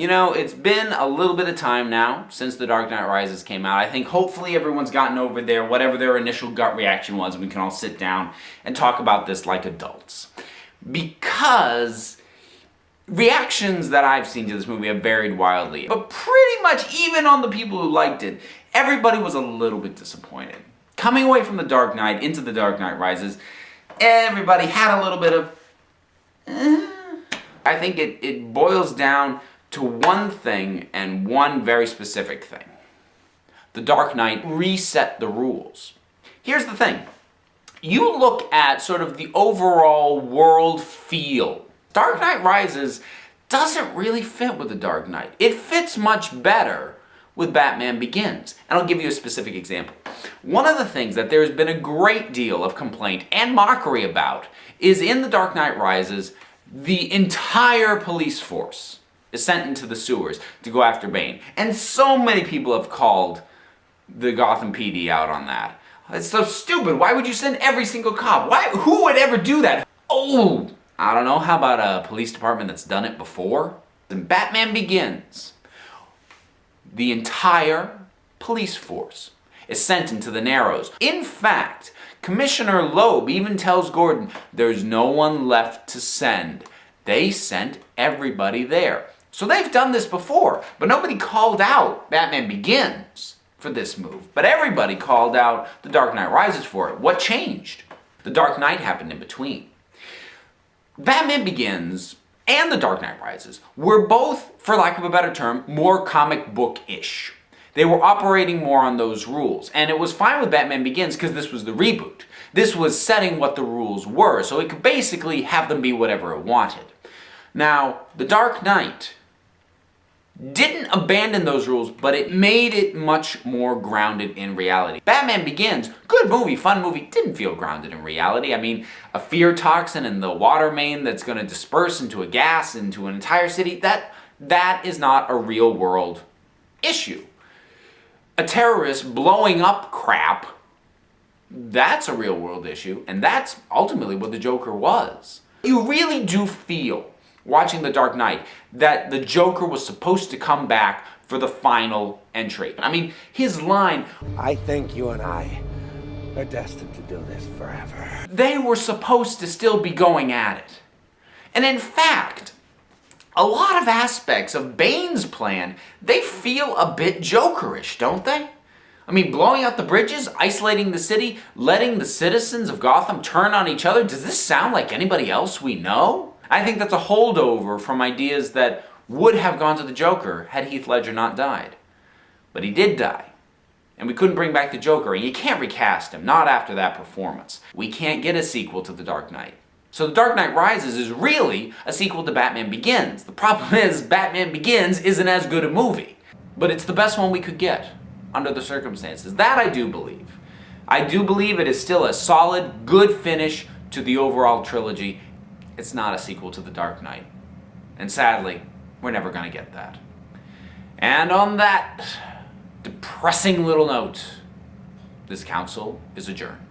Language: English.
You know, it's been a little bit of time now since The Dark Knight Rises came out. I think hopefully everyone's gotten over whatever their initial gut reaction was, and we can all sit down and talk about this like adults. Because reactions that I've seen to this movie have varied wildly. But pretty much even on the people who liked it, everybody was a little bit disappointed. Coming away from The Dark Knight into The Dark Knight Rises, everybody had a little bit of I think it boils down to one thing and one very specific thing. The Dark Knight reset the rules. Here's the thing. You look at sort of the overall world feel. Dark Knight Rises doesn't really fit with The Dark Knight. It fits much better with Batman Begins. And I'll give you a specific example. One of the things that there's been a great deal of complaint and mockery about is in The Dark Knight Rises, the entire police force is sent into the sewers to go after Bane. And so many people have called the Gotham PD out on that. It's so stupid. Why would you send every single cop? Who would ever do that? Oh, I don't know. How about a police department that's done it before? In Batman Begins, the entire police force is sent into the Narrows. In fact, Commissioner Loeb even tells Gordon, there's no one left to send. They sent everybody there. So they've done this before, but nobody called out Batman Begins for this move. But everybody called out The Dark Knight Rises for it. What changed? The Dark Knight happened in between. Batman Begins and The Dark Knight Rises were both, for lack of a better term, more comic book-ish. They were operating more on those rules. And it was fine with Batman Begins because this was the reboot. This was setting what the rules were, so it could basically have them be whatever it wanted. Now, The Dark Knight didn't abandon those rules, but it made it much more grounded in reality. Batman Begins, good movie, fun movie, didn't feel grounded in reality. I mean, a fear toxin in the water main that's going to disperse into a gas into an entire city, that is not a real world issue. A terrorist blowing up crap, that's a real world issue, and that's ultimately what the Joker was. You really do feel, watching The Dark Knight, that the Joker was supposed to come back for the final entry. I mean, his line, I think you and I are destined to do this forever. They were supposed to still be going at it. And in fact, a lot of aspects of Bane's plan, they feel a bit Jokerish, don't they? I mean, blowing out the bridges, isolating the city, letting the citizens of Gotham turn on each other, does this sound like anybody else we know? I think that's a holdover from ideas that would have gone to the Joker had Heath Ledger not died. But he did die. And we couldn't bring back the Joker, and you can't recast him, not after that performance. We can't get a sequel to The Dark Knight. So The Dark Knight Rises is really a sequel to Batman Begins. The problem is, Batman Begins isn't as good a movie. But it's the best one we could get, under the circumstances. That I do believe. I do believe it is still a solid, good finish to the overall trilogy. It's not a sequel to The Dark Knight. And sadly, we're never going to get that. And on that depressing little note, this council is adjourned.